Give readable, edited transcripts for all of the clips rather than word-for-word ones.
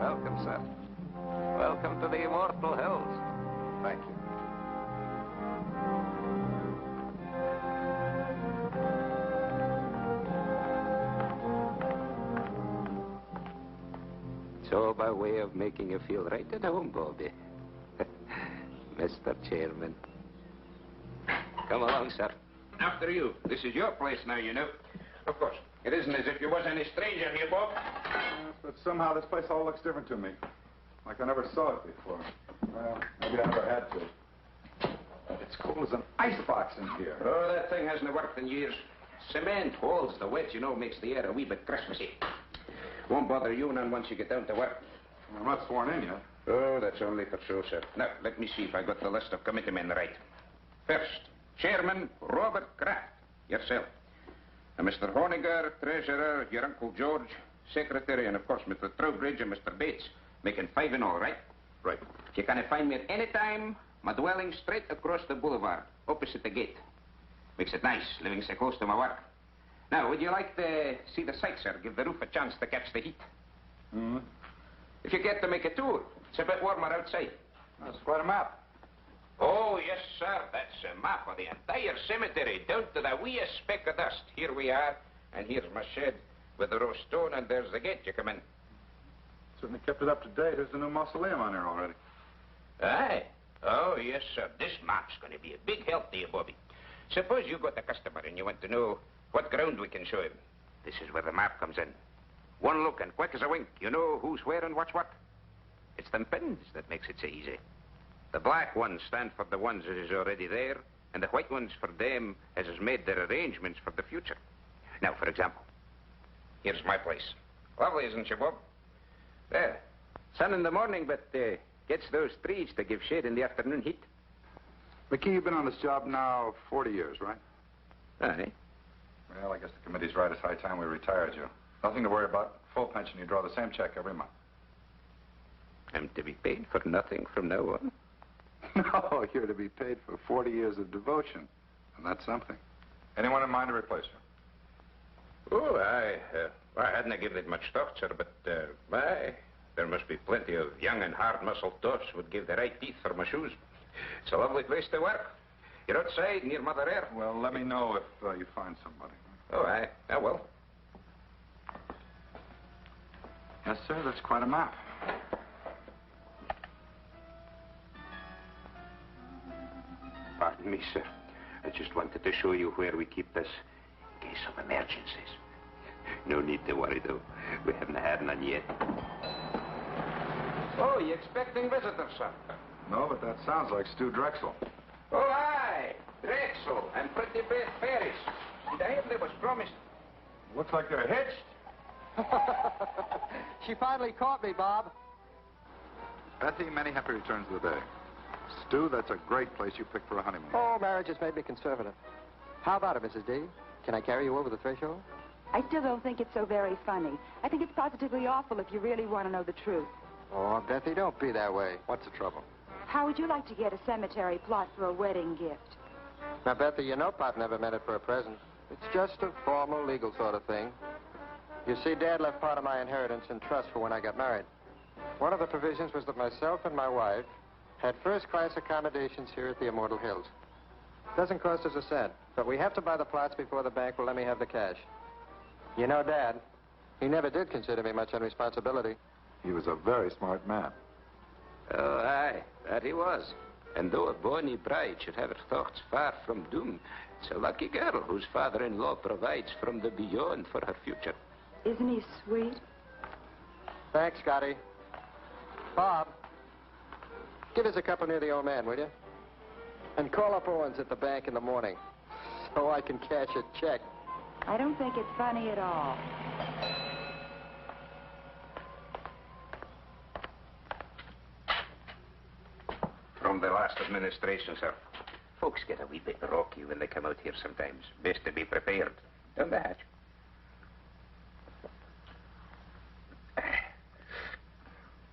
Welcome, sir. Welcome to the immortal hills. Thank you. So, by way of making you feel right at home, Bobby. Mr. Chairman. Come along, sir. After you. This is your place now, you know. Of course. It isn't as if you was any stranger here, Bob. Yes, but somehow this place all looks different to me. Like I never saw it before. Well, maybe I never had to. It's cold as an icebox in here. Oh, that thing hasn't worked in years. Cement holds the wet, you know, makes the air a wee bit Christmassy. Won't bother you none once you get down to work. I'm not sworn in yet. Oh, that's only for show, sir. Now, let me see if I got the list of committee men right. First, Chairman Robert Kraft, yourself. Mr. Honiger, Treasurer, your Uncle George, Secretary, and of course Mr. Trowbridge and Mr. Bates, making 5 in all, right? Right. You can find me at any time, my dwelling straight across the boulevard, opposite the gate. Makes it nice, living so close to my work. Now, would you like to see the sights, sir? Give the roof a chance to catch the heat. Mm-hmm. If you get to make a tour, it's a bit warmer outside. That's quite a map. Oh, yes, sir. That's a map of the entire cemetery, down to the weeest speck of dust. Here we are, and here's my shed with the row stone, and there's the gate you come in. Certainly kept it up to date. There's the new mausoleum on there already. Aye. Oh, yes, sir. This map's going to be a big help to you, Bobby. Suppose you got a customer and you want to know what ground we can show him. This is where the map comes in. One look and quick as a wink, you know who's where and what's what. It's them pins that makes it so easy. The black ones stand for the ones that is already there, and the white ones for them as has made their arrangements for the future. Now, for example, here's my place. Lovely, isn't she, Bob? There. Sun in the morning, but gets those trees to give shade in the afternoon heat. McKee, you've been on this job now 40 years, right? Aye. Well, I guess the committee's right. It's high time we retired you. Nothing to worry about. Full pension. You draw the same check every month. I'm to be paid for nothing from now on. No, you're to be paid for 40 years of devotion. And that's something. Anyone in mind to replace you? Oh, I hadn't given it much thought, sir, but, there must be plenty of young and hard-muscled toffs would give the right teeth for my shoes. It's a lovely place to work. You're outside, near Mother Air. Well, let me know if you find somebody. Oh, I will. Yes, sir, that's quite a map. Pardon me, sir. I just wanted to show you where we keep this in case of emergencies. No need to worry, though. We haven't had none yet. Oh, you expecting visitors, sir? No, but that sounds like Stu Drexel. Oh, aye. Drexel and Pretty Beth Ferris. Did I hear they was promised? Looks like they're hitched. She finally caught me, Bob. Betty, many happy returns of the day. Stu, that's a great place you picked for a honeymoon. Oh, marriage has made me conservative. How about it, Mrs. D? Can I carry you over the threshold? I still don't think it's so very funny. I think it's positively awful if you really want to know the truth. Oh, Bethy, don't be that way. What's the trouble? How would you like to get a cemetery plot for a wedding gift? Now, Bethy, you know Pop never meant it for a present. It's just a formal, legal sort of thing. You see, Dad left part of my inheritance in trust for when I got married. One of the provisions was that myself and my wife had first-class accommodations here at the Immortal Hills. Doesn't cost us a cent, but we have to buy the plots before the bank will let me have the cash. You know, Dad, he never did consider me much on responsibility. He was a very smart man. Oh, aye, that he was. And though a bonny bride should have her thoughts far from doom, it's a lucky girl whose father-in-law provides from the beyond for her future. Isn't he sweet? Thanks, Scotty. Bob, give us a couple near the old man, will you? And call up Owens at the bank in the morning so I can cash a check. I don't think it's funny at all. From the last administration, sir. Folks get a wee bit rocky when they come out here sometimes. Best to be prepared. Down the hatch.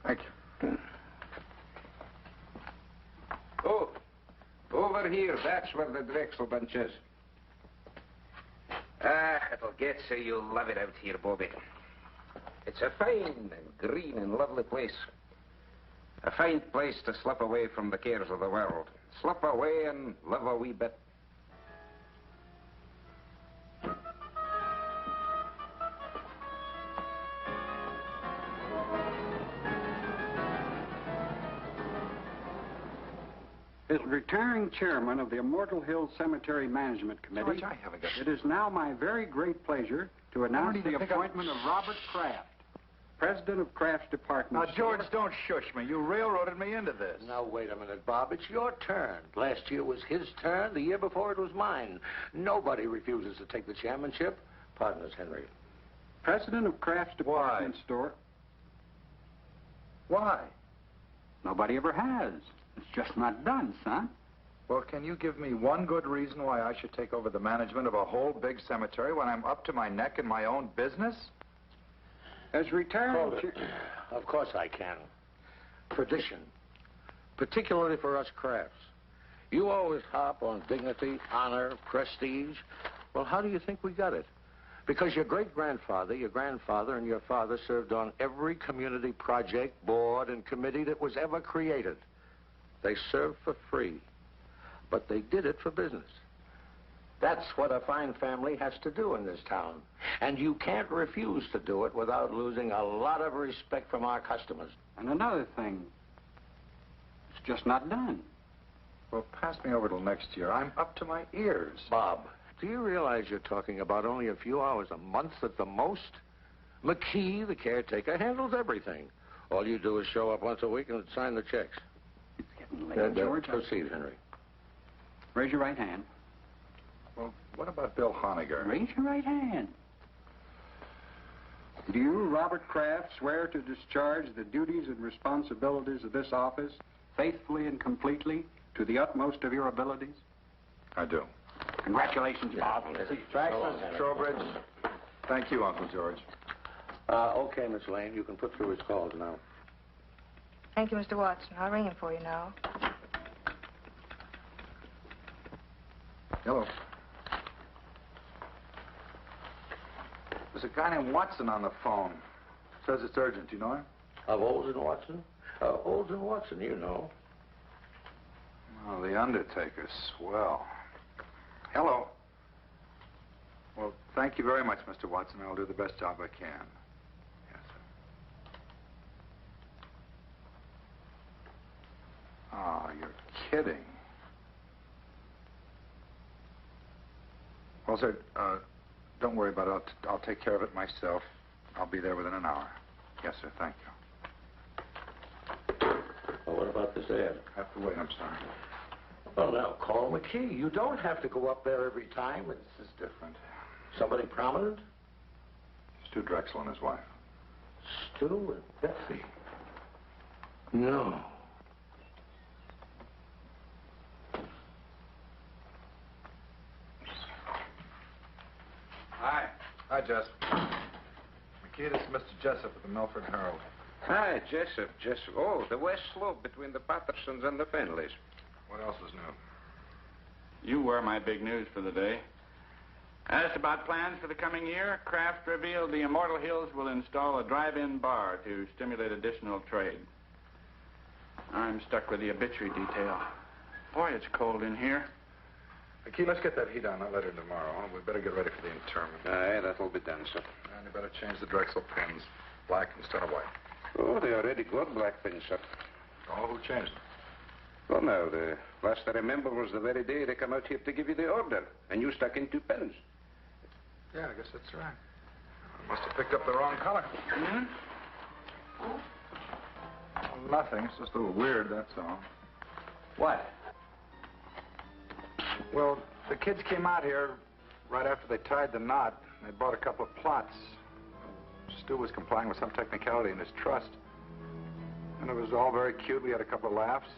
Thank you. Oh, over here. That's where the Drexel bunch is. Ah, it'll get so you'll love it out here, Bobby. It's a fine and green and lovely place. A fine place to slip away from the cares of the world. Slip away and live a wee bit. As retiring chairman of the Immortal Hills Cemetery Management Committee, George, I haven't got... it is now my very great pleasure to announce the appointment of Robert Kraft, president of Kraft's department. Now, George, don't shush me. You railroaded me into this. Now, wait a minute, Bob. It's your turn. Last year was his turn. The year before it was mine. Nobody refuses to take the chairmanship. Partners, Henry. President of Kraft's department store. Why? Nobody ever has. It's just not done, son. Well, can you give me one good reason why I should take over the management of a whole big cemetery when I'm up to my neck in my own business? As retiring Hold it. Of course I can. Tradition. Particularly for us Crafts. You always harp on dignity, honor, prestige. Well, how do you think we got it? Because your great-grandfather, your grandfather, and your father served on every community project, board, and committee that was ever created. They served for free, but they did it for business. That's what a fine family has to do in this town. And you can't refuse to do it without losing a lot of respect from our customers. And another thing, it's just not done. Well, pass me over till next year. I'm up to my ears. Bob, do you realize you're talking about only a few hours a month at the most? McKee, the caretaker, handles everything. All you do is show up once a week and sign the checks. It's getting late, George. Proceed, Henry. Raise your right hand. Well, what about Bill Honegger? Raise your right hand. Do you, Robert Kraft, swear to discharge the duties and responsibilities of this office faithfully and completely to the utmost of your abilities? I do. Congratulations, Bob. Thanks, Mr. Trowbridge. Thank you, Uncle George. Okay, Miss Lane, you can put through his calls now. Thank you, Mr. Watson. I'll ring him for you now. Hello. There's a guy named Watson on the phone. Says it's urgent. You know him? Of Olds and Watson? Olds and Watson, you know. Oh, the Undertaker. Swell. Hello. Well, thank you very much, Mr. Watson. I'll do the best job I can. Yes, sir. Oh, you're kidding. Well, sir, don't worry about it. I'll take care of it myself. I'll be there within an hour. Yes, sir. Thank you. Well, what about this ad? I have to wait. I'm sorry. Well, now, call McKee. You don't have to go up there every time. This is different. Somebody prominent? Stu Drexel and his wife. Stu and Betsy. No. Hi. Hi, Jess. McKee, this is Mr. Jessup of the Milford Herald. Hi, Jessup. Oh, the west slope between the Pattersons and the Finleys. What else is new? You were my big news for the day. Asked about plans for the coming year, Kraft revealed the Immortal Hills will install a drive-in bar to stimulate additional trade. I'm stuck with the obituary detail. Boy, it's cold in here. Hey, Key, let's get that heat on that letter tomorrow. We better get ready for the interment. Aye, that'll be done, sir. And you better change the Drexel pins. Black instead of white. Oh, they already got black pins, sir. Oh, who changed them? Well, now, the last I remember was the very day they come out here to give you the order, and you stuck in 2 pens. Yeah, I guess that's right. I must have picked up the wrong color. Hmm? Well, nothing. It's just a little weird, that's all. What? Well, the kids came out here right after they tied the knot. They bought a couple of plots. Stu was complying with some technicality in his trust. And it was all very cute. We had a couple of laughs.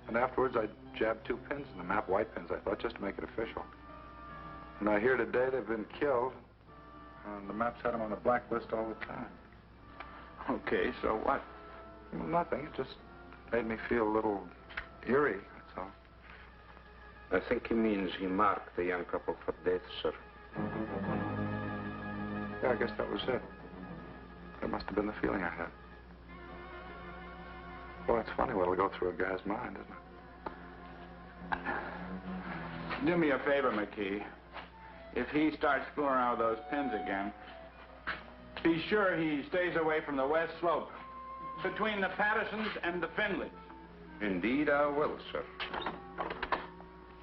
And afterwards, I jabbed 2 pins in the map, white pins, I thought, just to make it official. And I hear today they've been killed. And the maps had them on the blacklist all the time. Okay, so what? Well, nothing. It just made me feel a little eerie, that's all. I think he means he marked the young couple for death, sir. Yeah, I guess that was it. That must have been the feeling I had. Well, it's funny what'll go through a guy's mind, isn't it? Do me a favor, McKee. If he starts fooling around with those pins again, be sure he stays away from the west slope, between the Pattersons and the Finleys. Indeed, I will, sir.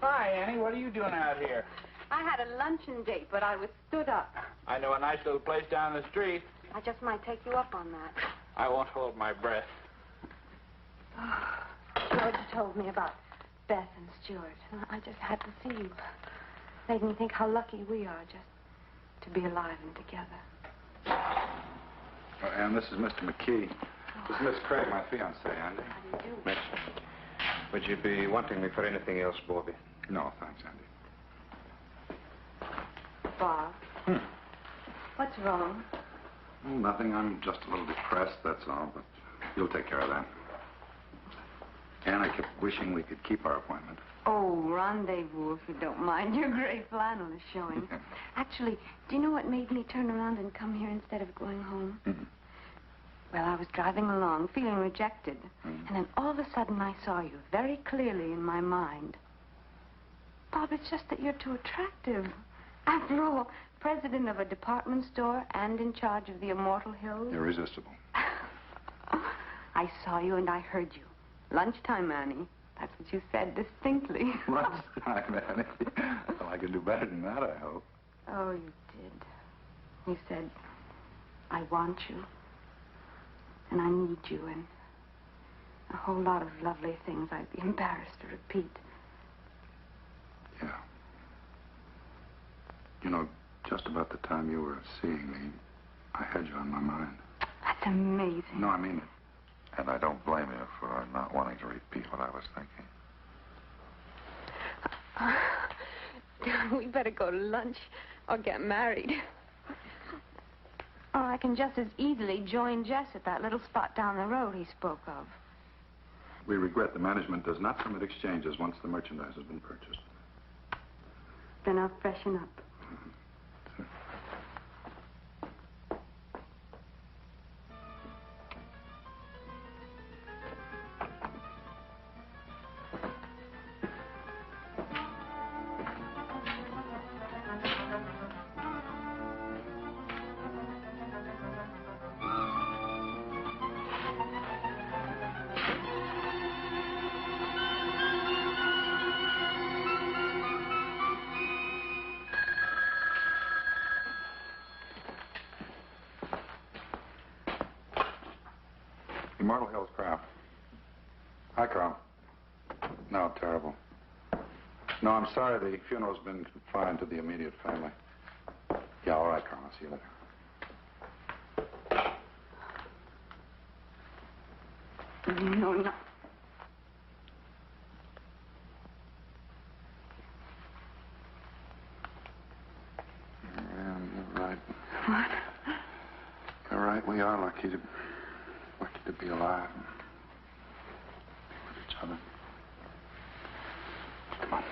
Hi, Annie. What are you doing out here? I had a luncheon date, but I was stood up. I know a nice little place down the street. I just might take you up on that. I won't hold my breath. George told me about Beth and Stuart, and I just had to see you. Made me think how lucky we are just to be alive and together. Oh, Ann, this is Mr. McKee. This is Miss Craig, my fiancée, Andy. How do you do? Mitch, would you be wanting me for anything else, Bobby? No, thanks, Andy. Bob. What's wrong? Oh, nothing. I'm just a little depressed, that's all, but you'll take care of that. Ann, I kept wishing we could keep our appointment. Oh, rendezvous, if you don't mind. Your gray flannel is showing. Actually, do you know what made me turn around and come here instead of going home? Mm-hmm. Well, I was driving along, feeling rejected. Mm-hmm. And then all of a sudden I saw you very clearly in my mind. Bob, it's just that you're too attractive. After all, president of a department store and in charge of the Immortal Hills. Irresistible. I saw you and I heard you. Lunchtime, Annie. That's what you said distinctly. Lunchtime, Annie. Well, I can do better than that, I hope. Oh, you did. You said, I want you. And I need you, and a whole lot of lovely things I'd be embarrassed to repeat. Yeah. You know, just about the time you were seeing me, I had you on my mind. That's amazing. No, I mean it. And I don't blame you for not wanting to repeat what I was thinking. We better go to lunch or get married. Or I can just as easily join Jess at that little spot down the road he spoke of. We regret the management does not permit exchanges once the merchandise has been purchased. Then I'll freshen up. Immortal Hills Craft. Hi, Carl. No, terrible. No, I'm sorry. The funeral's been confined to the immediate family. Yeah, all right, Carl. I'll see you later. No, no. Yeah, you're right. What? You're right. We are lucky to to be alive and be with each other. Come on.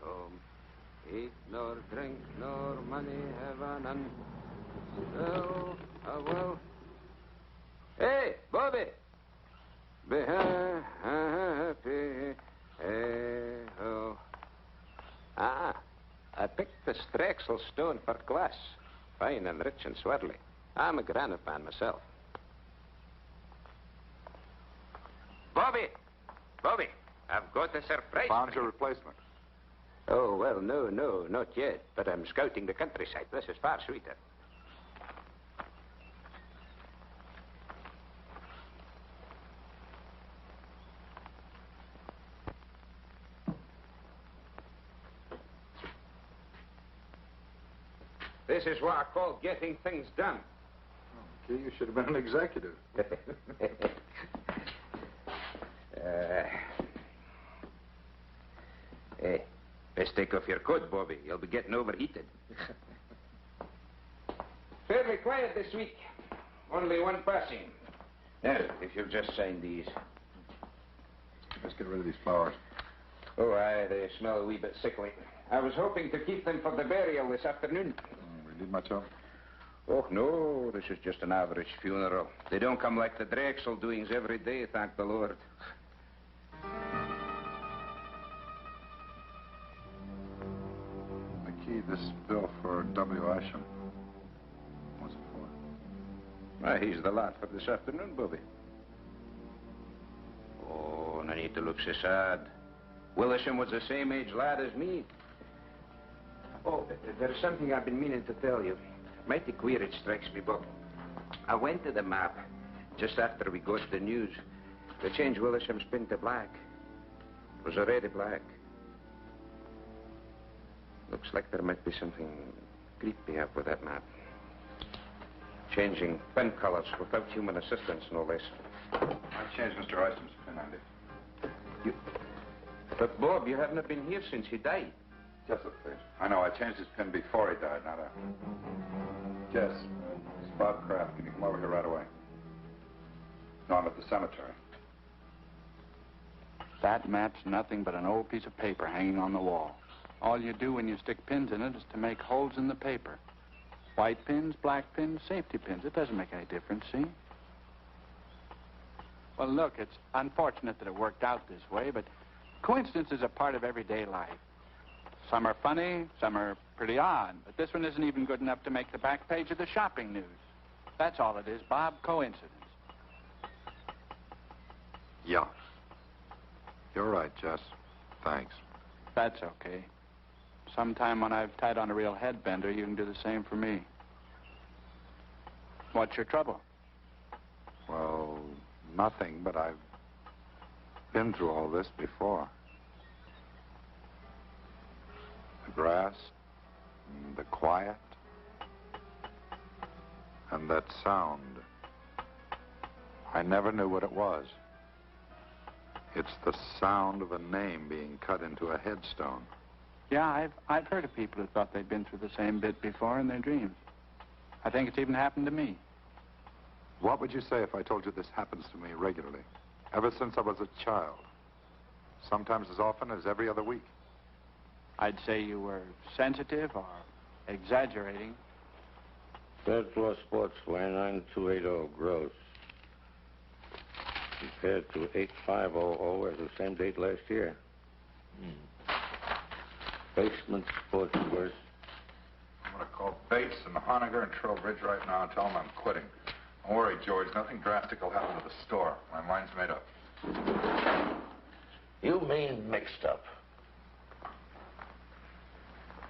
Home. Eat nor drink nor money have none. Well, well. Hey, Bobby! Be happy. Hey-ho. Ah, I picked the Strexel stone for glass. Fine and rich and swirly. I'm a granite man myself. Bobby! Bobby, I've got a surprise. Found your replacement. Oh, well, no, not yet. But I'm scouting the countryside. This is far sweeter. This is what I call getting things done. Oh, gee, you should have been an executive. Hey, best take off your coat, Bobby. You'll be getting overheated. Fairly quiet this week. Only one passing. Now, if you'll just sign these. Let's get rid of these flowers. Oh, aye, they smell a wee bit sickly. I was hoping to keep them for the burial this afternoon. We need much help? Oh, no, this is just an average funeral. They don't come like the Drexel doings every day, thank the Lord. McKee, this bill for W. Isham. What's it for? Why, he's the lad for this afternoon, Bobby. Oh, no need to look so sad. Willisham was the same age lad as me. Oh, there's something I've been meaning to tell you. Mighty queer it strikes me, Bob. I went to the map just after we got the news to change Willisham's pin to black. It was already black. Looks like there might be something creepy up with that map. Changing pen colors without human assistance, no less. I changed Mr. Isham's pin, Andy. You... But, Bob, you haven't been here since he died. Just look, please. I know, I changed his pin before he died, not after. Jess, it's Bob Kraft. Can you come over here right away? No, I'm at the cemetery. That map's nothing but an old piece of paper hanging on the wall. All you do when you stick pins in it is to make holes in the paper. White pins, black pins, safety pins. It doesn't make any difference, see? Well, look, it's unfortunate that it worked out this way, but coincidences are part of everyday life. Some are funny, some are pretty odd, but this one isn't even good enough to make the back page of the shopping news. That's all it is, Bob, coincidence. Yeah. You're right, Jess. Thanks. That's okay. Sometime when I've tied on a real headbender, you can do the same for me. What's your trouble? Well, nothing, but I've been through all this before. The grass, and the quiet, and that sound. I never knew what it was. It's the sound of a name being cut into a headstone. Yeah, I've heard of people who thought they'd been through the same bit before in their dreams. I think it's even happened to me. What would you say if I told you this happens to me regularly? Ever since I was a child. Sometimes as often as every other week. I'd say you were sensitive or exaggerating. Third floor sportswear, 9280 gross. Compared to 8500 as the same date last year. Basement sportswear. I'm going to call Bates and Honiger and Trowbridge right now and tell them I'm quitting. Don't worry, George. Nothing drastic will happen to the store. My mind's made up. You mean mixed up?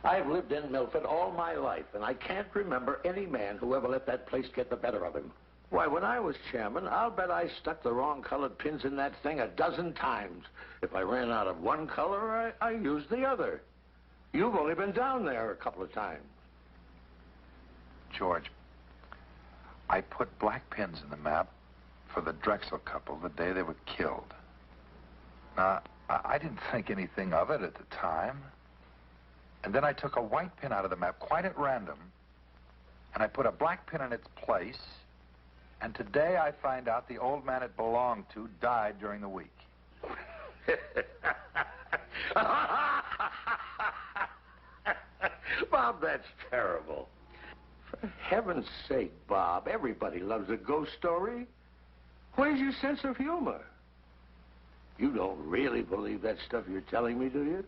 I've lived in Milford all my life, and I can't remember any man who ever let that place get the better of him. Why, when I was chairman, I'll bet I stuck the wrong colored pins in that thing a dozen times. If I ran out of one color, I used the other. You've only been down there a couple of times. George, I put black pins in the map for the Drexel couple the day they were killed. Now, I didn't think anything of it at the time. And then I took a white pin out of the map, quite at random, and I put a black pin in its place, and today I find out the old man it belonged to died during the week. Bob, that's terrible. For heaven's sake, Bob, everybody loves a ghost story. Where's your sense of humor? You don't really believe that stuff you're telling me, do you?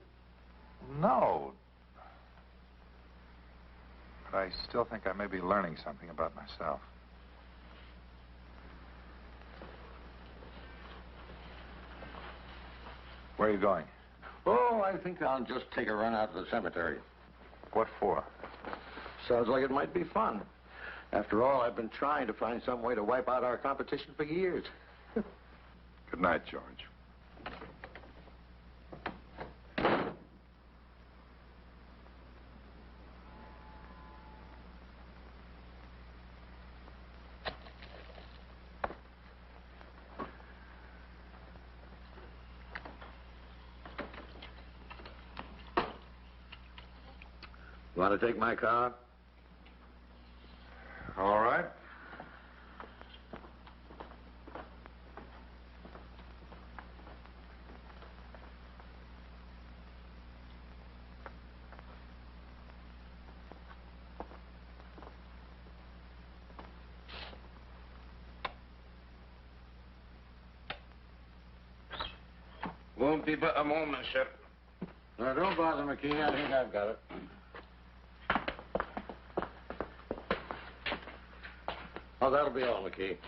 No. But I still think I may be learning something about myself. Where are you going? Oh, I think I'll just take a run out to the cemetery. What for? Sounds like it might be fun. After all, I've been trying to find some way to wipe out our competition for years. Good night, George. Want to take my car? All right. Won't be but a moment, sir. No, don't bother, McKee. I think I've got it. Oh, that'll be all, McKee. Is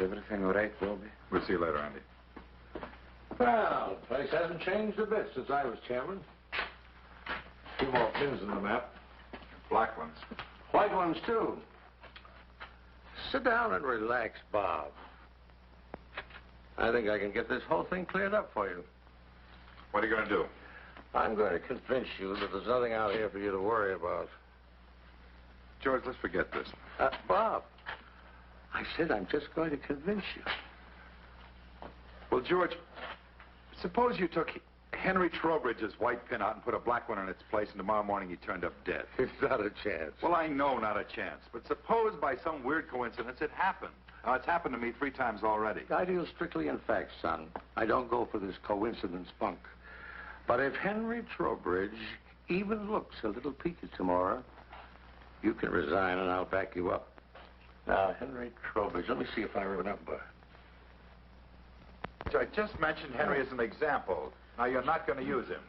everything all right, Wilby? We'll see you later, Andy. Well, the place hasn't changed a bit since I was chairman. A few more pins in the map. Black ones. White ones, too. Sit down and relax, Bob. I think I can get this whole thing cleared up for you. What are you going to do? I'm going to convince you that there's nothing out here for you to worry about. George, let's forget this. Bob, I said I'm just going to convince you. Well, George, suppose you took Henry Trowbridge's white pin out and put a black one in its place, and tomorrow morning he turned up dead. It's not a chance. Well, I know not a chance, but suppose by some weird coincidence it happened. Now, it's happened to me 3 times already. I deal strictly in facts, son. I don't go for this coincidence spunk. But if Henry Trowbridge even looks a little peaked tomorrow, you can resign and I'll back you up. Now, Henry Trowbridge, let me see if I remember. I just mentioned Henry as an example. Now, you're not going to use him.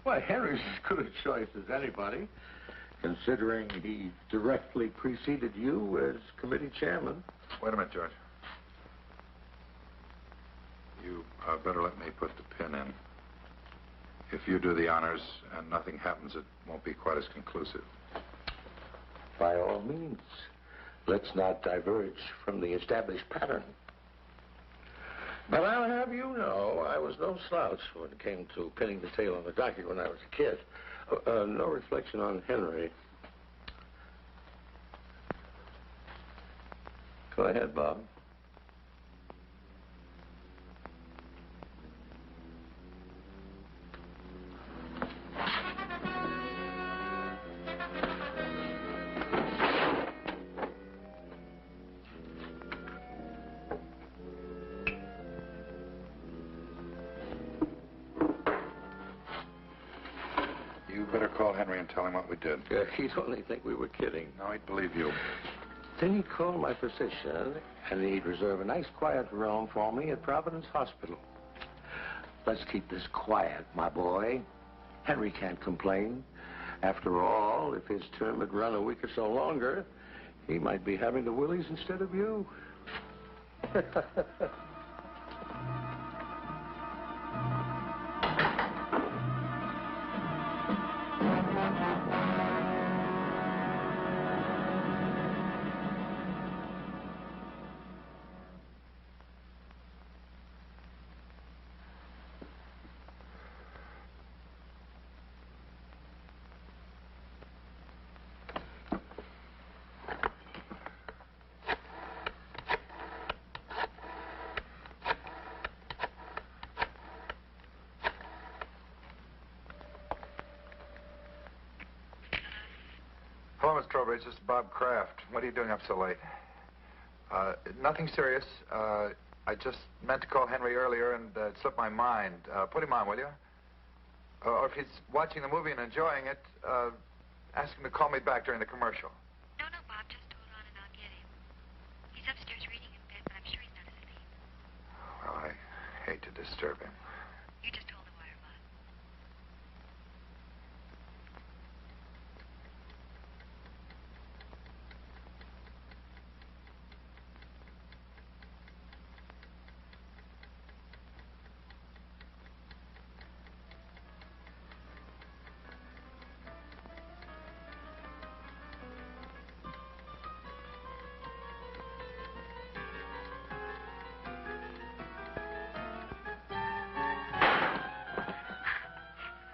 Well, Henry's as good a choice as anybody, considering he directly preceded you as committee chairman. Wait a minute, George. You better let me put the pin in. If you do the honors and nothing happens, it won't be quite as conclusive. By all means, let's not diverge from the established pattern. But I'll have you know, I was no slouch when it came to pinning the tail on the donkey when I was a kid. No reflection on Henry. Go ahead, Bob. Henry and tell him what we did. He'd only think we were kidding. No, he'd believe you. Then he'd call my physician, and he'd reserve a nice quiet room for me at Providence Hospital. Let's keep this quiet, my boy. Henry can't complain. After all, if his term had run a week or so longer, he might be having the willies instead of you. Hello, Miss Trowbridge. This is Bob Kraft. What are you doing up so late? Nothing serious. I just meant to call Henry earlier and it slipped my mind. Put him on, will you? Or if he's watching the movie and enjoying it, ask him to call me back during the commercial. No, Bob. Just hold on and I'll get him. He's upstairs reading in bed, but I'm sure he's not asleep. Well, I hate to disturb him. You just hold the wire, Bob.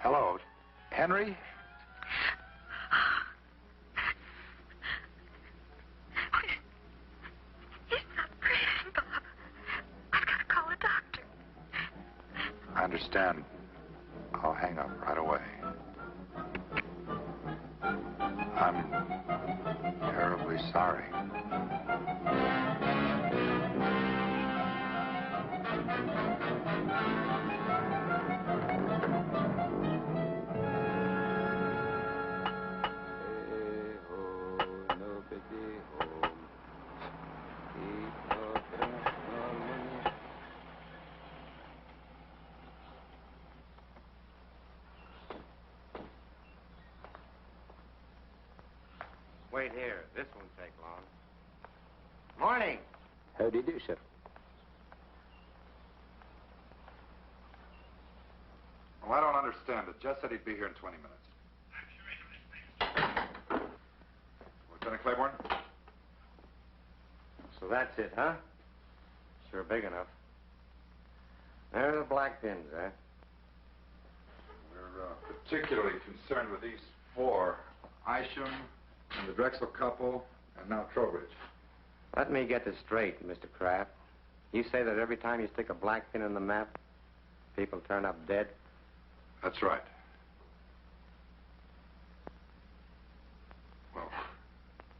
Hello, Henry? He's not breathing, Bob. I've got to call a doctor. I understand. I'll hang up right away. I'm terribly sorry. Wait here. This won't take long. Morning. How do you do, sir? Well, I don't understand it. Jess said he'd be here in 20 minutes. Lieutenant Claiborne? So that's it, huh? Sure big enough. There are the black pins, eh? We're particularly concerned with these four. Isham and the Drexel couple, and now Trowbridge. Let me get this straight, Mr. Kraft. You say that every time you stick a black pin in the map, people turn up dead? That's right. Well,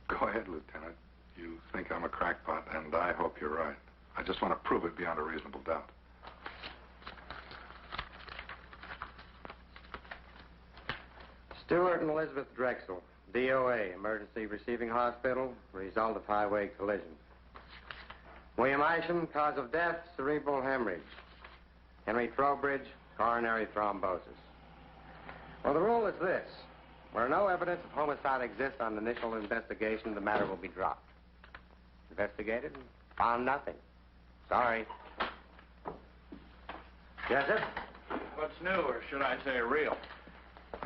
go ahead, Lieutenant. You think I'm a crackpot, and I hope you're right. I just want to prove it beyond a reasonable doubt. Stewart and Elizabeth Drexel, DOA, Emergency Receiving Hospital, result of highway collision. William Isham, cause of death, cerebral hemorrhage. Henry Trowbridge, coronary thrombosis. Well, the rule is this. Where no evidence of homicide exists on initial investigation, the matter will be dropped. Investigated and found nothing. Sorry. Jessup? What's new, or should I say real?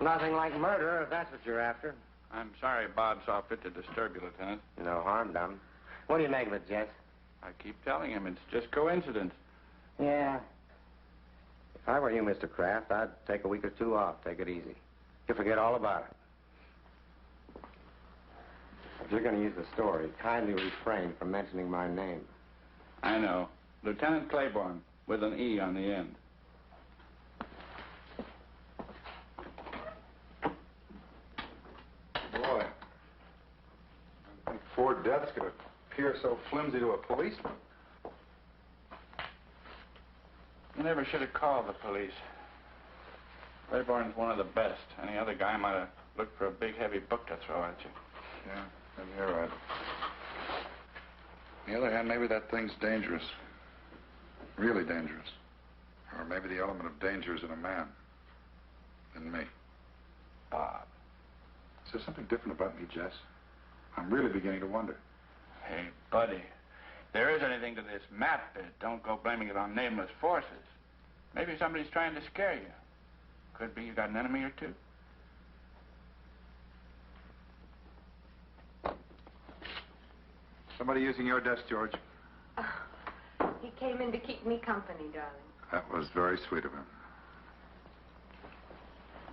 Nothing like murder, if that's what you're after. I'm sorry Bob saw fit to disturb you, Lieutenant. No harm done. What do you make of it, Jess? I keep telling him it's just coincidence. Yeah. If I were you, Mr. Kraft, I'd take a week or two off. Take it easy. You forget all about it. If you're going to use the story, kindly refrain from mentioning my name. I know. Lieutenant Claiborne, with an E on the end. Boy, I think 4 deaths could appear so flimsy to a policeman. You never should have called the police. Claiborne's one of the best. Any other guy might have Look for a big, heavy book to throw at you. Yeah, maybe you're right. On the other hand, maybe that thing's dangerous. Really dangerous. Or maybe the element of danger is in a man. In me. Bob. Is there something different about me, Jess? I'm really beginning to wonder. Hey, buddy. If there is anything to this map, don't go blaming it on nameless forces. Maybe somebody's trying to scare you. Could be you got an enemy or two. Somebody using your desk, George. He came in to keep me company, darling. That was very sweet of him.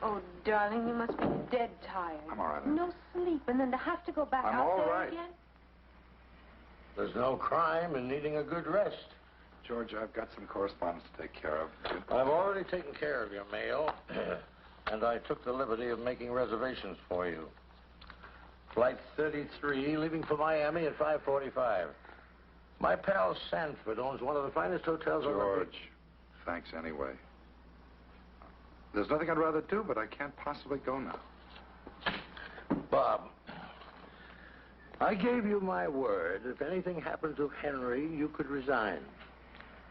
Oh, darling, you must be dead tired. I'm all right. No sleep, and then to have to go back I'm out all there right. again? There's no crime in needing a good rest. George, I've got some correspondence to take care of. I've already taken care of your mail, and I took the liberty of making reservations for you. Flight 33, leaving for Miami at 5:45. My pal Sanford owns one of the finest hotels on the George, beach. thanks anyway. There's nothing I'd rather do, but I can't possibly go now. Bob, I gave you my word. If anything happened to Henry, you could resign.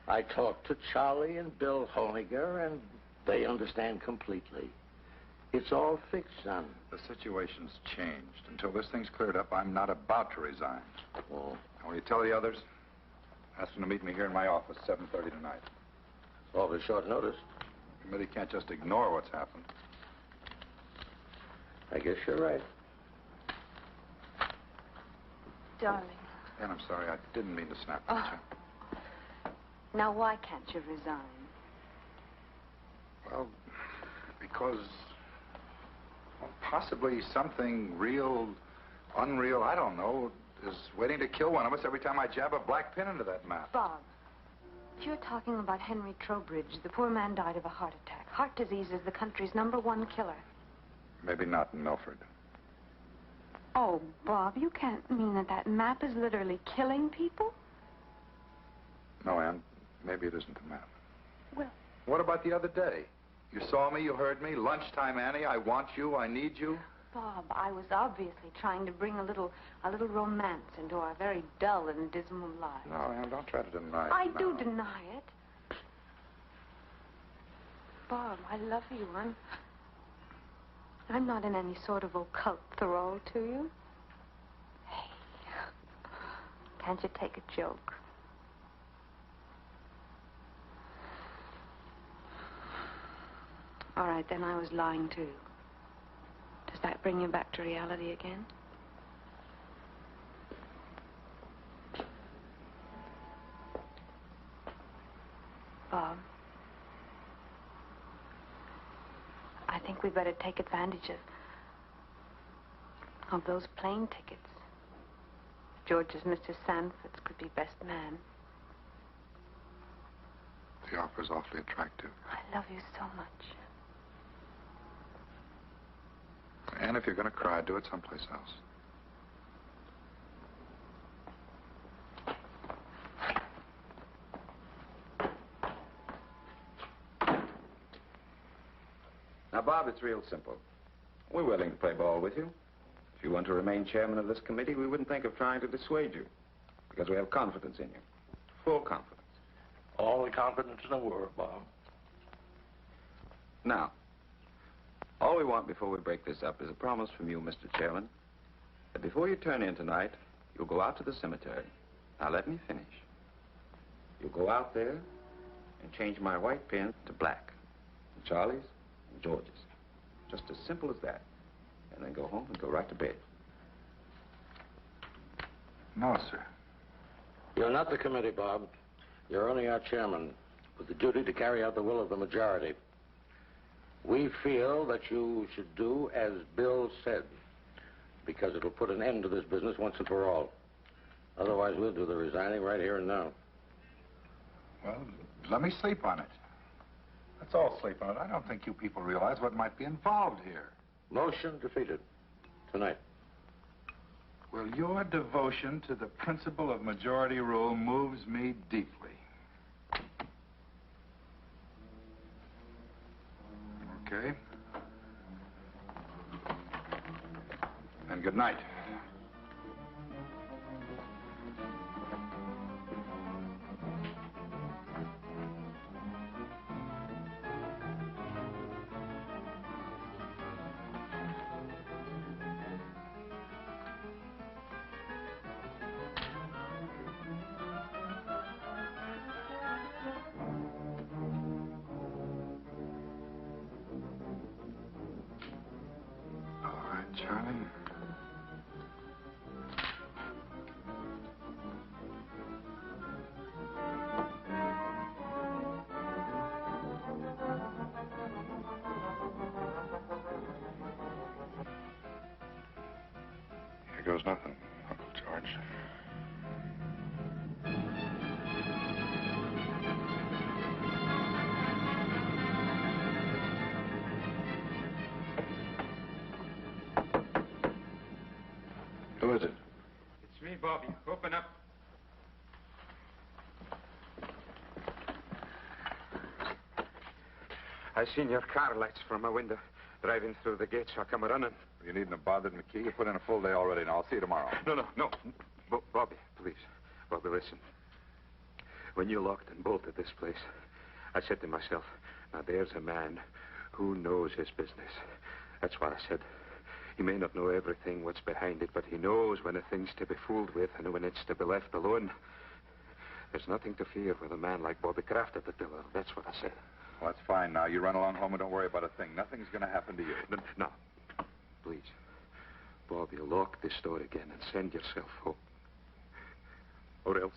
I talked to Charlie and Bill Honiger, and they understand completely. It's all fixed, son. The situation's changed. Until this thing's cleared up, I'm not about to resign. Oh. And when you tell the others, ask them to meet me here in my office, 7:30 tonight. Awfully short notice. The committee can't just ignore what's happened. I guess you're right. Darling. And I'm sorry, I didn't mean to snap at you. Now, why can't you resign? Well, because possibly something real, unreal, I don't know, is waiting to kill one of us every time I jab a black pin into that map. Bob, if you're talking about Henry Trowbridge, the poor man died of a heart attack. Heart disease is the country's #1 killer. Maybe not in Milford. Oh, Bob, you can't mean that map is literally killing people? No, Ann, maybe it isn't the map. Well... What about the other day? You saw me, you heard me. Lunchtime, Annie, I want you, I need you. Bob, I was obviously trying to bring a little romance into our very dull and dismal lives. No, Ann, don't try to deny it. I do deny it. Bob, I love you. I'm not in any sort of occult thrall to you. Hey, can't you take a joke? All right, then I was lying too. Does that bring you back to reality again? Bob, I think we better take advantage of those plane tickets. George's Mr. Sanford's could be best man. The offer's awfully attractive. I love you so much. And if you're going to cry, do it someplace else. Now, Bob, it's real simple. We're willing to play ball with you. If you want to remain chairman of this committee, we wouldn't think of trying to dissuade you, because we have confidence in you. Full confidence. All the confidence in the world, Bob. Now, all we want before we break this up is a promise from you, Mr. Chairman, that before you turn in tonight, you'll go out to the cemetery. Now, let me finish. You'll go out there and change my white pin to black. And Charlie's and George's. Just as simple as that. And then go home and go right to bed. No, sir. You're not the committee, Bob. You're only our chairman, with the duty to carry out the will of the majority. We feel that you should do as Bill said, because it'll put an end to this business once and for all. Otherwise, we'll do the resigning right here and now. Well, let me sleep on it. Let's all sleep on it. I don't think you people realize what might be involved here. Motion defeated. Tonight. Well, your devotion to the principle of majority rule moves me deeply. Okay. Good night. Charlie. Here goes nothing, Uncle George. Who is it? It's me, Bobby. Open up. I seen your car lights from my window driving through the gate, so I come running. You needn't have bothered McKee. You put in a full day already, and I'll see you tomorrow. No. Bobby, please. Bobby, listen. When you locked and bolted this place, I said to myself, now there's a man who knows his business. That's what I said. He may not know everything what's behind it, but he knows when a thing's to be fooled with and when it's to be left alone. There's nothing to fear with a man like Bobby Kraft at the tiller. That's what I said. Well, that's fine now. You run along home and don't worry about a thing. Nothing's going to happen to you. No. Please. Bobby, lock this door again and send yourself home. Or else,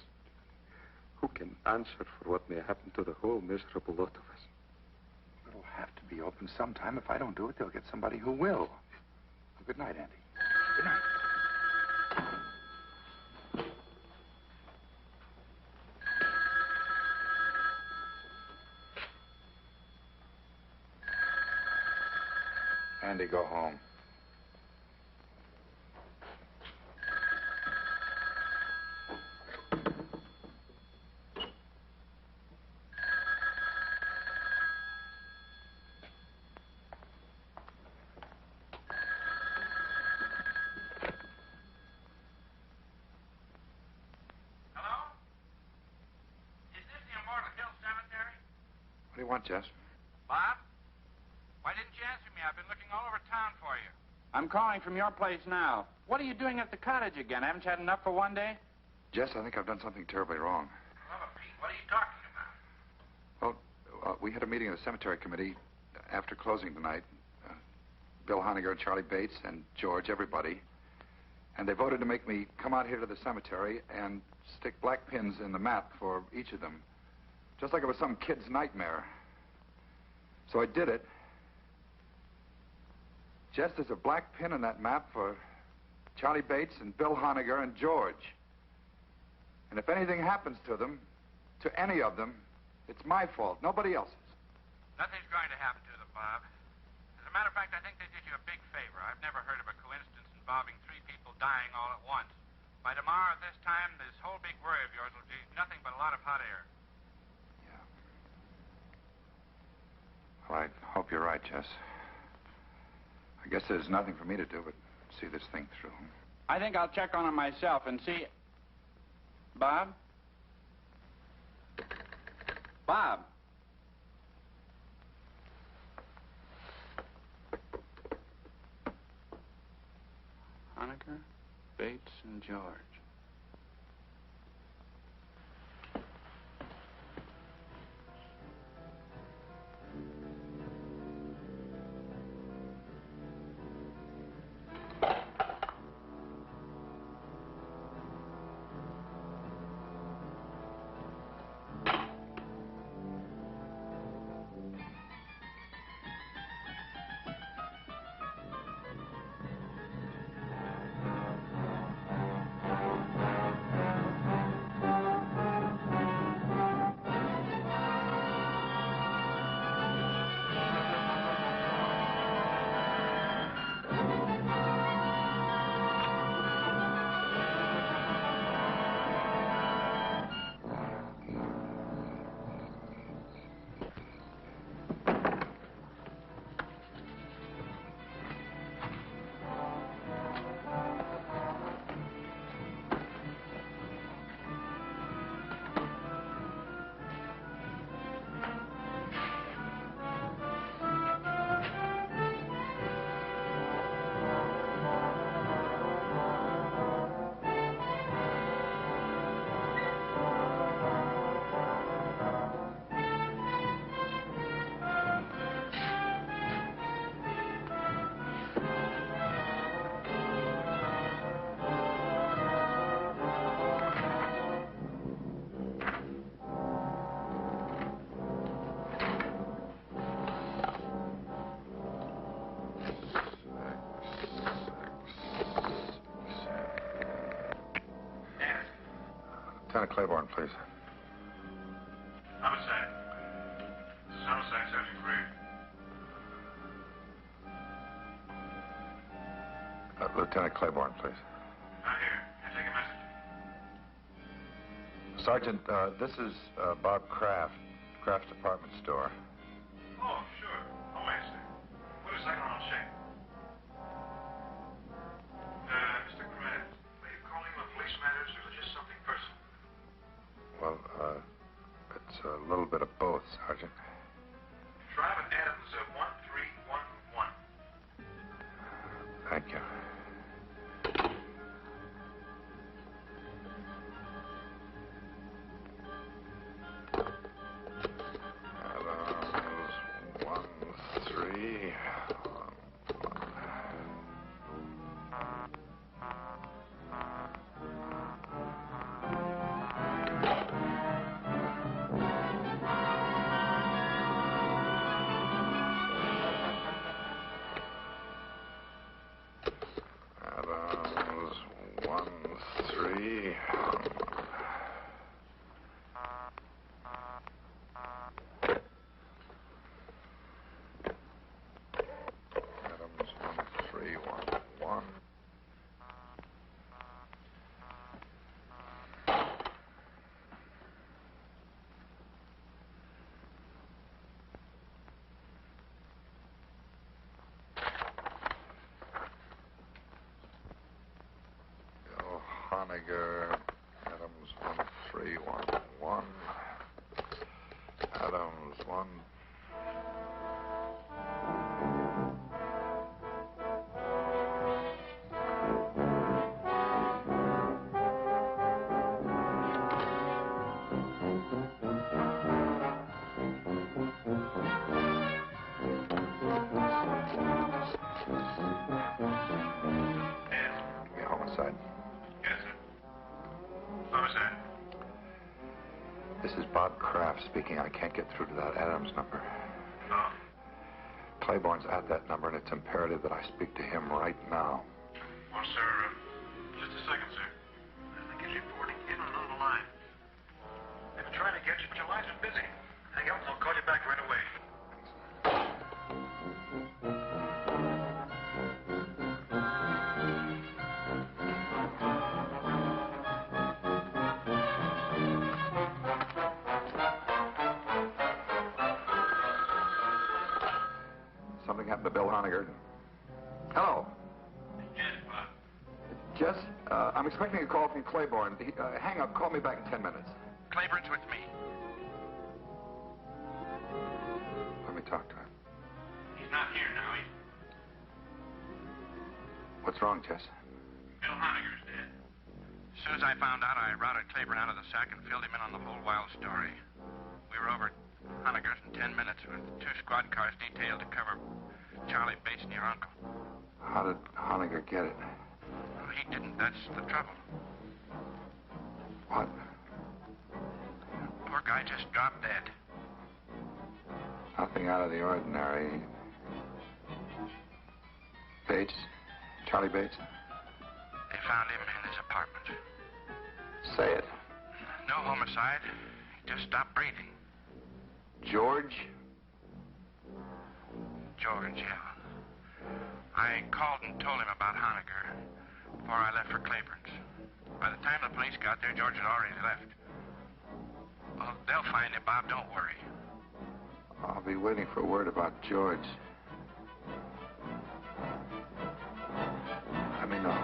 who can answer for what may happen to the whole miserable lot of us? It'll have to be open sometime. If I don't do it, they'll get somebody who will. Good night, Andy. Good night. Andy, go home. What do you want, Jess? Bob? Why didn't you answer me? I've been looking all over town for you. I'm calling from your place now. What are you doing at the cottage again? Haven't you had enough for one day? Jess, I think I've done something terribly wrong. Oh, Pete, what are you talking about? Well, we had a meeting of the cemetery committee after closing tonight. Bill Honegger, Charlie Bates, and George, everybody. And they voted to make me come out here to the cemetery and stick black pins in the map for each of them. Just like it was some kid's nightmare. So I did it. Jess, there's a black pin in that map for Charlie Bates and Bill Honegger and George. And if anything happens to them, to any of them, it's my fault, nobody else's. Nothing's going to happen to them, Bob. As a matter of fact, I think they did you a big favor. I've never heard of a coincidence involving 3 people dying all at once. By tomorrow at this time, this whole big worry of yours will be nothing but a lot of hot air. Well, I hope you're right, Jess. I guess there's nothing for me to do but see this thing through. I think I'll check on him myself and see... Bob? Bob? Honegger, Bates, and George. Lieutenant Claiborne, please. Homicide. This is Homicide, Sergeant Gray. Lieutenant Claiborne, please. I'm here. Can I take a message? Sergeant, this is Bob Kraft, Kraft's department store. Oh, sure. Oh, wait a second. Wait a second, I'll check. Mr. Kraft, are you calling on police matters or is it just something personal? Well, it's a little bit of both, Sergeant. Drive at Adams 1311. Thank you. Honegger, Adams 1311. Adams 1. Homicide. Yes, sir. Homicide. This is Bob Kraft speaking. I can't get through to that Adams number. Oh? Claiborne's at that number, and it's imperative that I speak to him right now. Well, sir, just a second, sir. I think he's reporting in on another line. They've been trying to get you, but your line's been busy. Hang up and I'll call you back right away. Something happened to Bill Honegger. Hello. Yes, Bob. Jess, I'm expecting a call from Claiborne. Hang up. Call me back in 10 minutes. Claiborne's with me. Let me talk to him. He's not here now. What's wrong, Jess? Bill Honegger's dead. As soon as I found out, I routed Claiborne out of the sack and filled him in on the whole wild story. We were over at Honegger's in 10 minutes with 2 squad cars detailed to cover Charlie Bates and your uncle. How did Honegger get it? No, he didn't. That's the trouble. What? Poor guy just dropped dead. Nothing out of the ordinary. Bates? Charlie Bates? They found him in his apartment. Say it. No homicide. He just stopped breathing. George? George, yeah. I called and told him about Honegger before I left for Claiborne's. By the time the police got there, George had already left. Well, they'll find him, Bob. Don't worry. I'll be waiting for word about George. Let me know.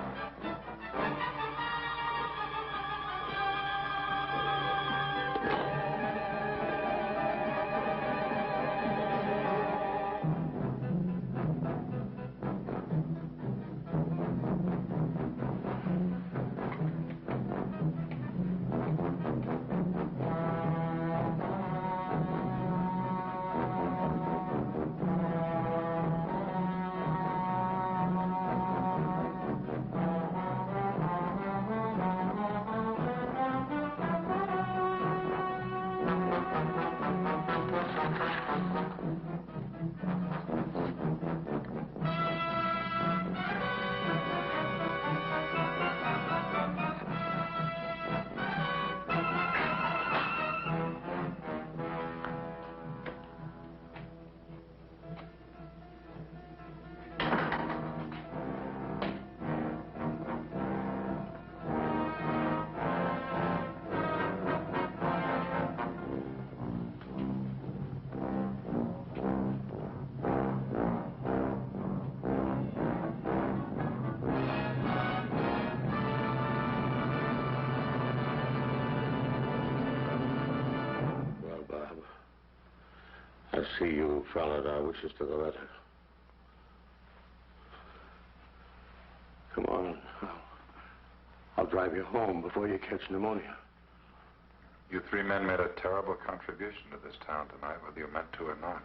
I see you followed our wishes to the letter. Come on. I'll drive you home before you catch pneumonia. You three men made a terrible contribution to this town tonight, whether you meant to or not.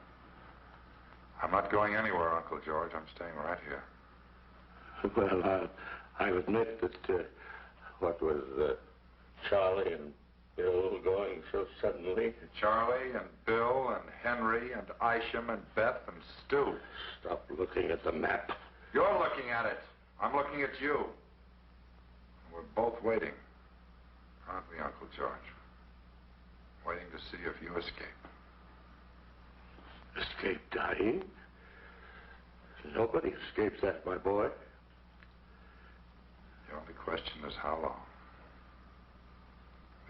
I'm not going anywhere, Uncle George. I'm staying right here. Well, I'll admit that, what was Charlie and Bill going so suddenly? Charlie and Bill and Henry and Isham and Beth and Stu. Stop looking at the map. You're looking at it. I'm looking at you. We're both waiting, aren't we, Uncle George? Waiting to see if you escape. Escape dying? Nobody escapes that, my boy. The only question is how long.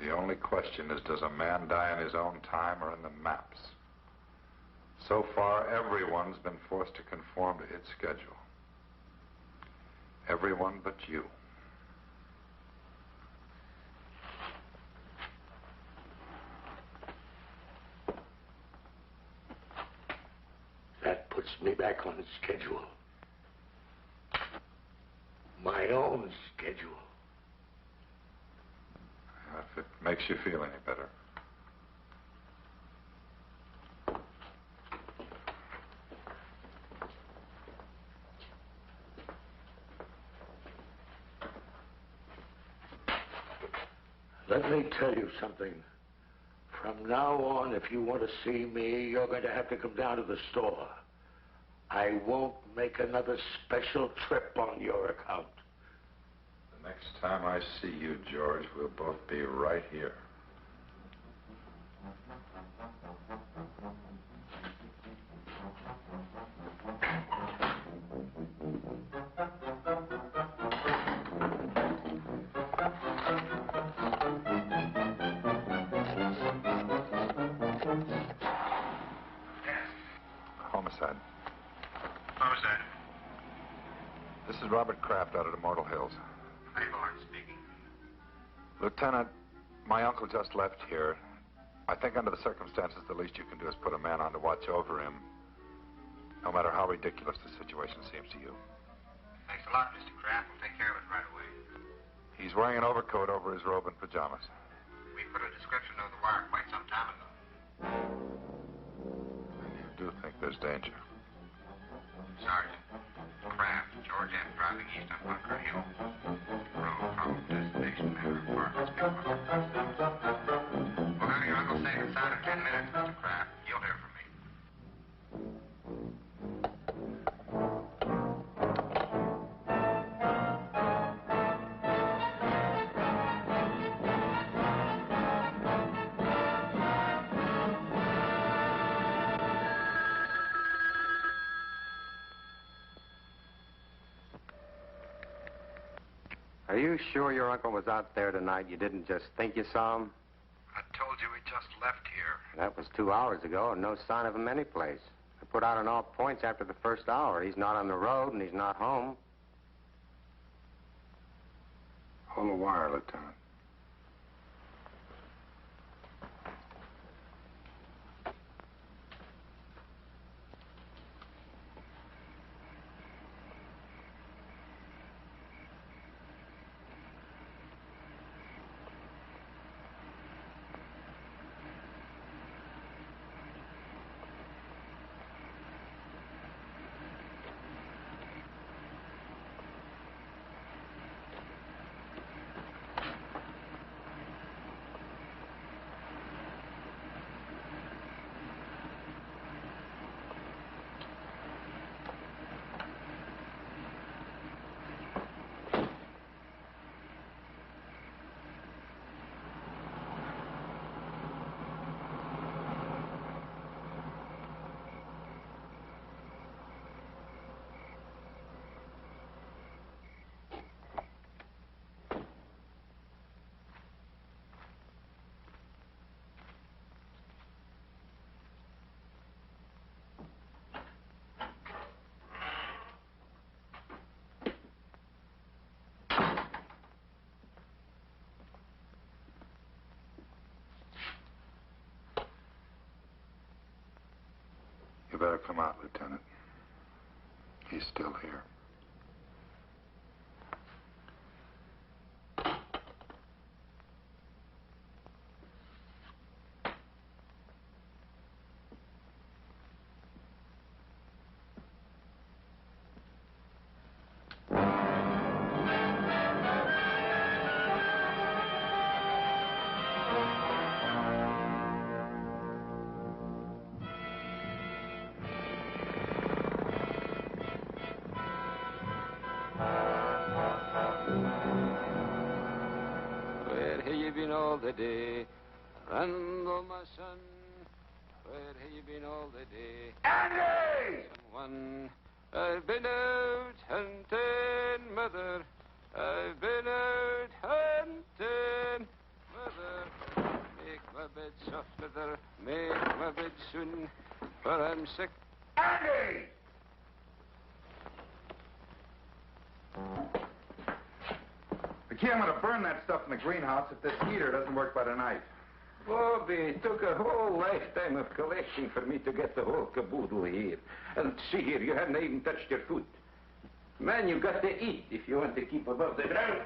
The only question is, does a man die in his own time or in the maps? So far, everyone's been forced to conform to its schedule. Everyone but you. That puts me back on schedule. My own schedule. If it makes you feel any better. Let me tell you something. From now on, if you want to see me, you're going to have to come down to the store. I won't make another special trip on your account. The next time I see you, George, we'll both be right here. Homicide. Homicide. This is Robert Kraft out at Immortal Hills. Claiborne speaking. Lieutenant, my uncle just left here. I think under the circumstances, the least you can do is put a man on to watch over him, no matter how ridiculous the situation seems to you. Thanks a lot, Mr. Kraft. We'll take care of it right away. He's wearing an overcoat over his robe and pajamas. We put a description of the wire quite some time ago. You do think there's danger? Sergeant, Kraft, George M. driving east on Bunker Hill. Road from destination Manor Apartments, Big Bunker. We'll have your uncle safe and sound in 10 minutes, Mr. Kraft. You'll hear from me. Are you sure your uncle was out there tonight? You didn't just think you saw him? I told you he just left here. That was 2 hours ago, and no sign of him anyplace. I put out on all points after the first hour. He's not on the road, and he's not home. Hold the wire, Lieutenant. better come out, Lieutenant. He's still here. All the day, Randall, my son, where have you been all the day? Andy! Someone, I've been out hunting, mother. I've been out hunting, mother. Make my bed soft, mother. Make my bed soon, for I'm sick. Andy! McKee, I'm going to burn that stuff in the greenhouse if this heater doesn't work by tonight. Bobby, it took a whole lifetime of collecting for me to get the whole caboodle here. And see here, you haven't even touched your food. Man, you got to eat if you want to keep above the ground.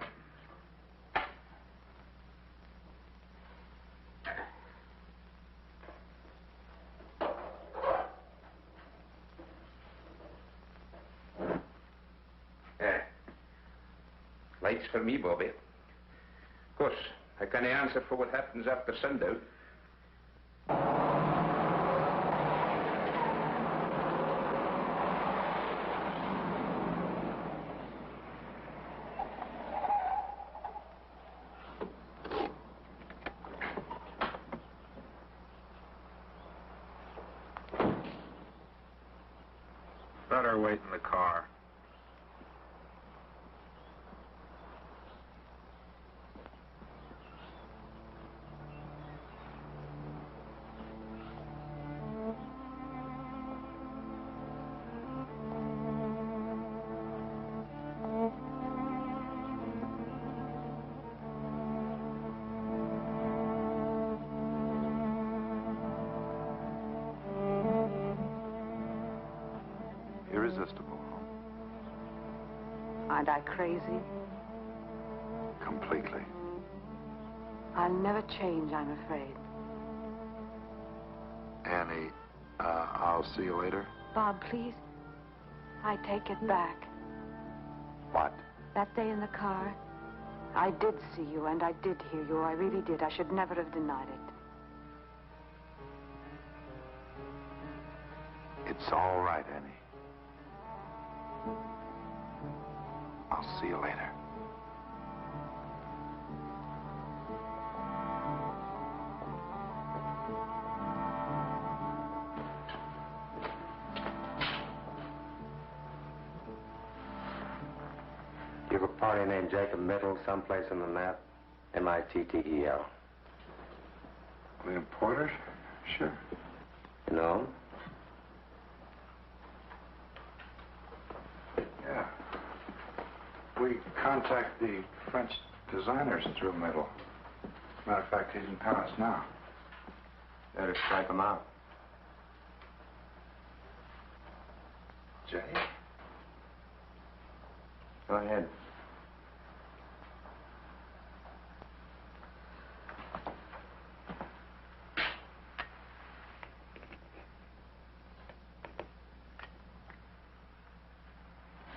Lights for me, Bobby. Of course, I can't answer for what happens after sundown. Better wait in the car. Irresistible. Aren't I crazy? Completely. I'll never change, I'm afraid. Annie, I'll see you later. Bob, please. I take it back. What? That day in the car, I did see you and I did hear you. I really did. I should never have denied it. It's all right, Annie. I'll see you later. You have a party named Jacob Mittel someplace in the map? M-I-T-T-E-L. William Porter? Sure. You know him? Yeah. We contact the French designers through Middle. Matter of fact, he's in Paris now. Better strike him out. Jay? Go ahead.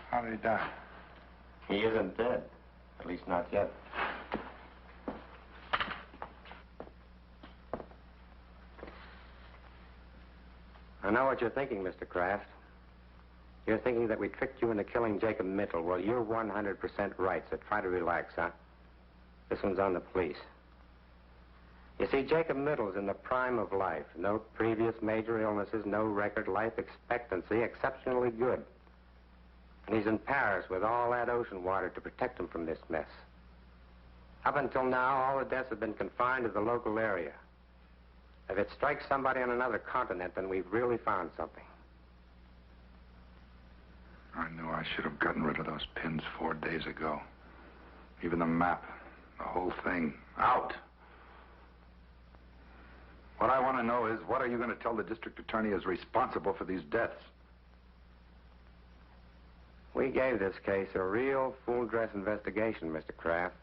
How did he die? He isn't dead. At least not yet. I know what you're thinking, Mr. Kraft. You're thinking that we tricked you into killing Jacob Mittel. Well, you're 100% right, so try to relax, huh? This one's on the police. You see, Jacob Mittel's in the prime of life. No previous major illnesses, no record life expectancy, exceptionally good. And he's in Paris with all that ocean water to protect him from this mess. Up until now, all the deaths have been confined to the local area. If it strikes somebody on another continent, then we've really found something. I knew I should have gotten rid of those pins 4 days ago. Even the map, the whole thing, out. What I want to know is, what are you going to tell the district attorney is responsible for these deaths? We gave this case a real full-dress investigation, Mr. Kraft.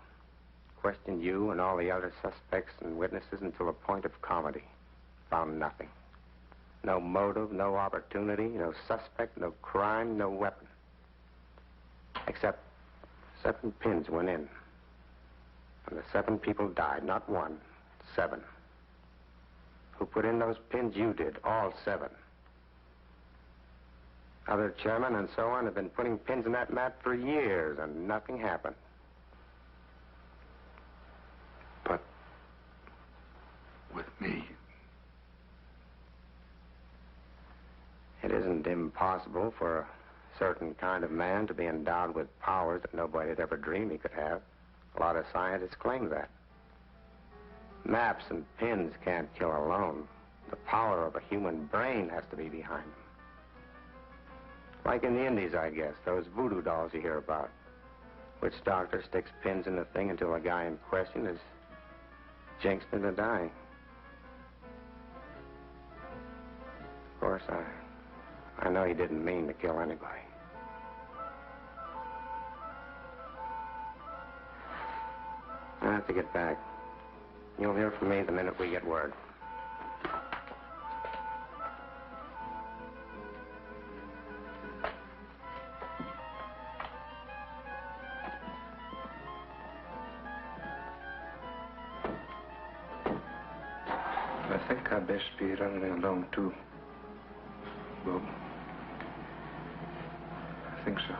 Questioned you and all the other suspects and witnesses until the point of comedy. Found nothing. No motive, no opportunity, no suspect, no crime, no weapon. Except 7 pins went in. And the 7 people died, not 1, 7. Who put in those pins? You did, all 7. Other chairmen and so on have been putting pins in that map for years, and nothing happened. But with me, it isn't impossible for a certain kind of man to be endowed with powers that nobody had ever dreamed he could have. A lot of scientists claim that. Maps and pins can't kill alone. The power of a human brain has to be behind them. Like in the Indies, I guess, those voodoo dolls you hear about. Witch doctor sticks pins in the thing until the guy in question is jinxed into dying. Of course, I know he didn't mean to kill anybody. I have to get back. You'll hear from me the minute we get word. I think I'd best be running along, too. Bob. I think so.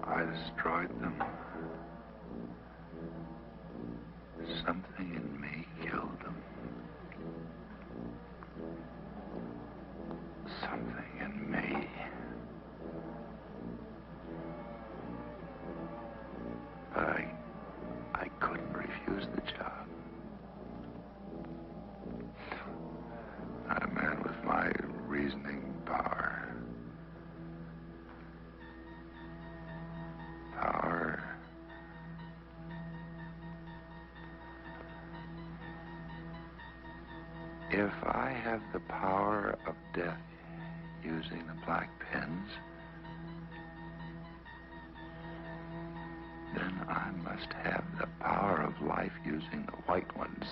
I destroyed them. Something in me killed them. Something in me. But I couldn't refuse the job. Not a man with my reasoning power. Power. If I have the power of death using the black pens, then I must have the power of life using the white ones.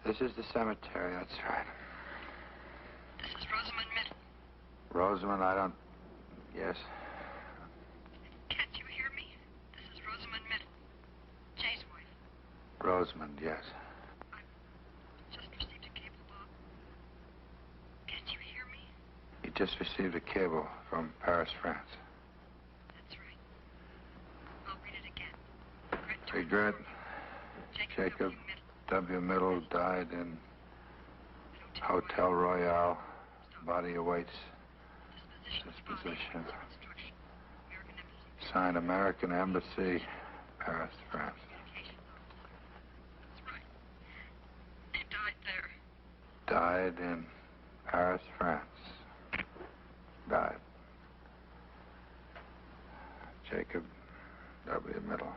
This is the cemetery, that's right. This is Rosamund Middle. Rosamund, I don't... Yes. Can't you hear me? This is Rosamund Middle. Jay's wife. Rosamund, yes. I've just received a cable, Bob. Can't you hear me? You just received a cable from Paris, France. That's right. I'll read it again. Regret. Jacob W. Middle died in Hotel Royale. Body awaits disposition. Signed, American Embassy, Paris, France. That's right. He died there. Died in Paris, France. Died. Jacob W. Middle.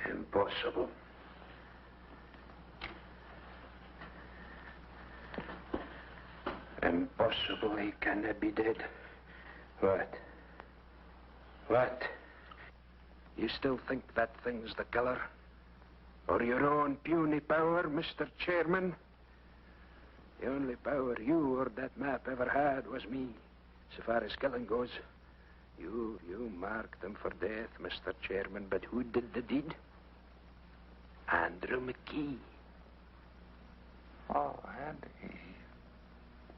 Impossible. Impossible. He cannot be dead. What? What? You still think that thing's the killer? Or your own puny power, Mr. Chairman? The only power you or that map ever had was me, so far as killing goes. You marked them for death, Mr. Chairman, but who did the deed? Andrew McKee. Oh, Andy.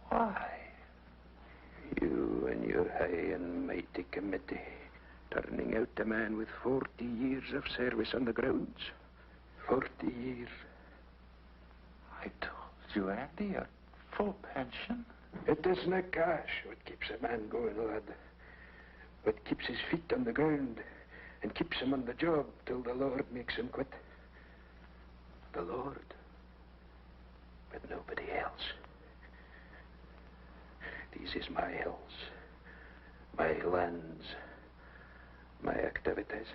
Why? You and your high and mighty committee, turning out a man with 40 years of service on the grounds. 40 years. I told you, Andy, a full pension. It isn't cash what keeps a man going, lad. What keeps his feet on the ground and keeps him on the job till the Lord makes him quit. The Lord, but nobody else. This is my hills, my lands, my activities.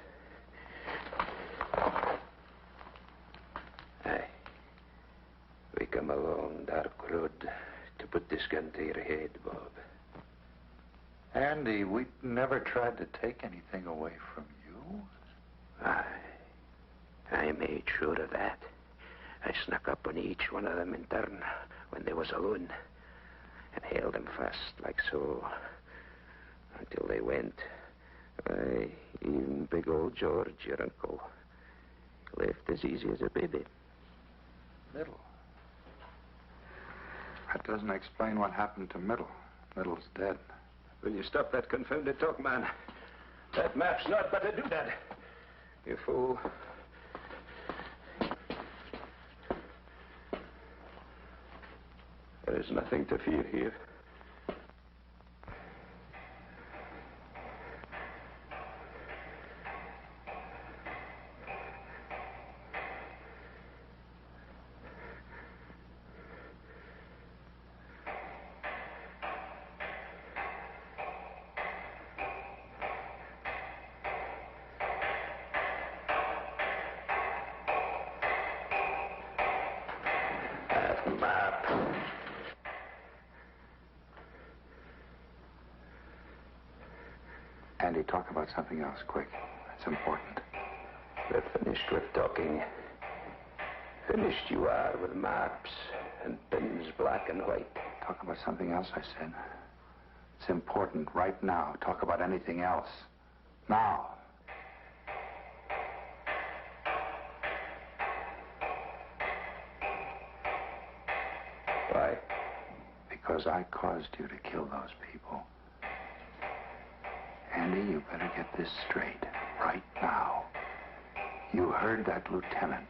Aye. We come a long, dark road to put this gun to your head, Bob. Andy, we never tried to take anything away from you. Aye. I made sure of that. I snuck up on each one of them in turn when they was alone and held them fast like so until they went. Why, even big old George, your uncle, left as easy as a baby. Middle. That doesn't explain what happened to Middle. Middle's dead. Will you stop that confounded talk, man? That map's not but to do that. You fool. There is nothing to fear here. Andy, talk about something else, quick. It's important. We're finished with talking. Finished you are with maps and pins black and white. Talk about something else, I said. It's important right now. Talk about anything else. Now. Why? Because I caused you to kill those people. Andy, you better get this straight right now. You heard that lieutenant.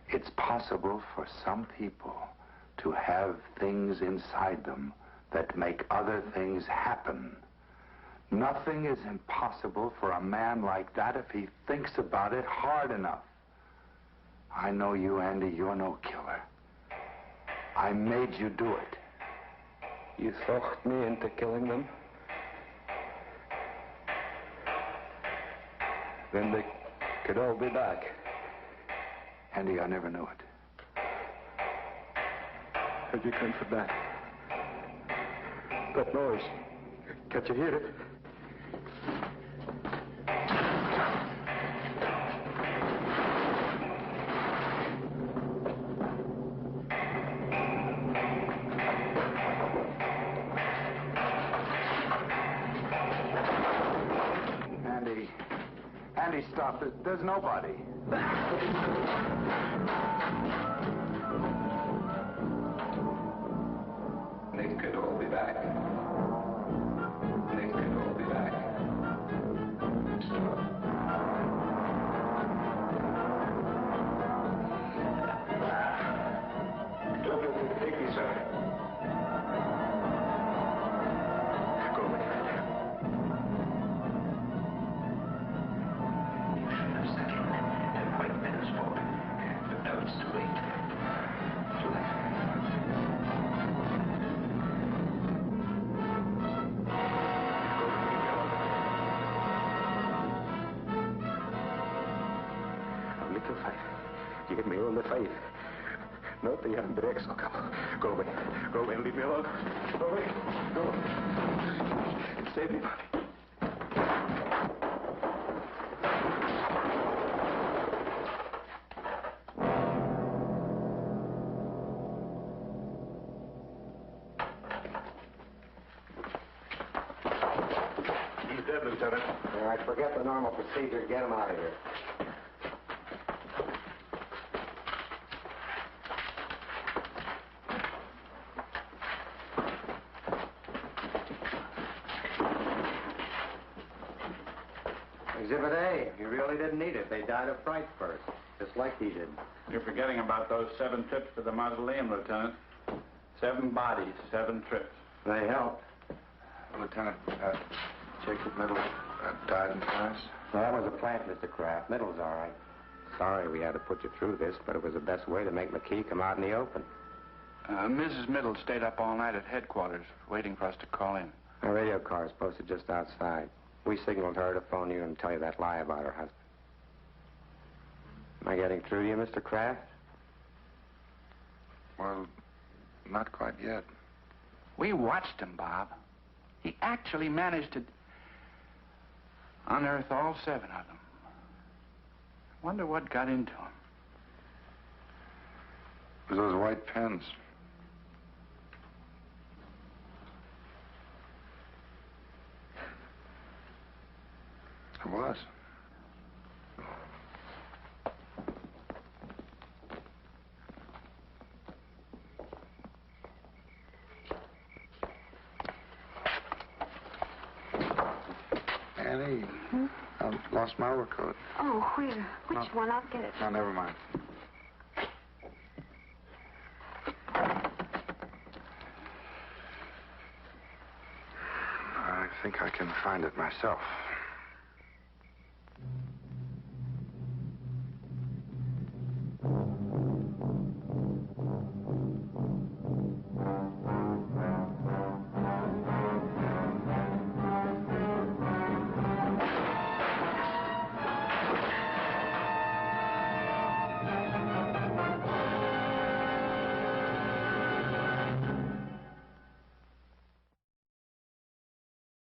It's possible for some people to have things inside them that make other things happen. Nothing is impossible for a man like that if he thinks about it hard enough. I know you, Andy. You're no killer. I made you do it. You talked me into killing them? Then they could all be back. Andy, I never knew it. How'd you come for that? That noise. Can't you hear it? Andy, stop. There's nobody. They could all be back. They could all be back. Stop. Don't let them take me, sir. Go away. Give me all the faith. Not the young Drex. Oh, come. Go away. Go away and leave me alone. Go away. Go. Save me, Bobby. He's dead, Lieutenant. All right, forget the normal procedure. Get him out of here. Exhibit A. You really didn't need it. They died of fright first, just like he did. You're forgetting about those 7 trips to the mausoleum, Lieutenant. 7 bodies, 7 trips. They helped. Lieutenant, Jacob Middle died in France. Well, that was a plant, Mr. Kraft. Middle's all right. Sorry we had to put you through this, but it was the best way to make McKee come out in the open. Mrs. Middle stayed up all night at headquarters, waiting for us to call in. A radio car is posted just outside. We signaled her to phone you and tell you that lie about her husband. Am I getting through to you, Mr. Kraft? Well, not quite yet. We watched him, Bob. He actually managed to unearth all 7 of them. Wonder what got into him. It was those white pens. It was. Annie, I lost my overcoat. Oh, where? Which one? I'll get it. No, never mind. I think I can find it myself.